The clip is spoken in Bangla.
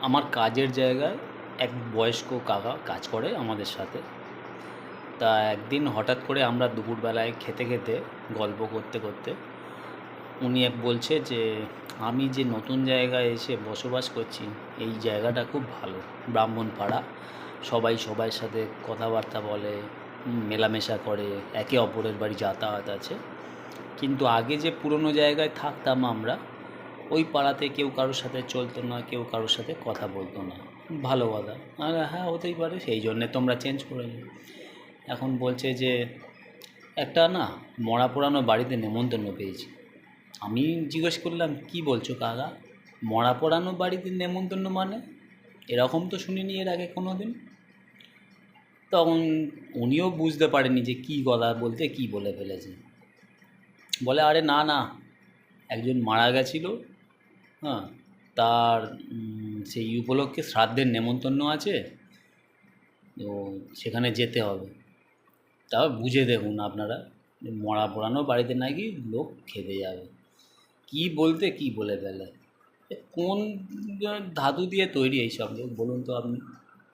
আমার কাজের জায়গায় এক বয়স্ক কাকা কাজ করে আমাদের সাথে। তা একদিন হঠাৎ করে আমরা দুপুরবেলায় খেতে খেতে গল্প করতে করতে উনি বলছে যে আমি যে নতুন জায়গায় এসে বসবাস করছি, এই জায়গাটা খুব ভালো। ব্রাহ্মণপাড়া, সবাই সবার সাথে কথাবার্তা বলে, মেলামেশা করে, একে অপরের বাড়ি যাতায়াত আছে। কিন্তু আগে যে পুরনো জায়গায় থাকতাম আমরা, ওই পাড়াতে কেউ কারোর সাথে চলতো না, কেউ কারোর সাথে কথা বলতো না। ভালো কথা। আর হ্যাঁ, হতেই পারে, সেই জন্যে তোমরা চেঞ্জ করে নিও। এখন বলছে যে একটা না মরা পোড়ানো বাড়িতে নেমন্তন্ন পেয়েছি। আমি জিজ্ঞেস করলাম, কি বলছো কাকা? মরা পোড়ানো বাড়িতে নেমন্তন্ন মানে? এরকম তো শুনিনি এর আগে কোনো দিন। তখন উনিও বুঝতে পারেনি যে কী কথা বলতে কী বলে ফেলেছে। বলে, আরে না না, একজন মারা গেছিলো, হ্যাঁ, তার সেই উপলক্ষে শ্রাদ্ধের নেমন্তন্ন আছে, তো সেখানে যেতে হবে। তাও বুঝে দেখুন আপনারা, যে মরা পোড়ানো বাড়িতে নাকি লোক খেতে যাবে। কি বলতে কি বলে ফেলে। কোন ধাতু দিয়ে তৈরি এইসব লোক বলুন তো আপনি?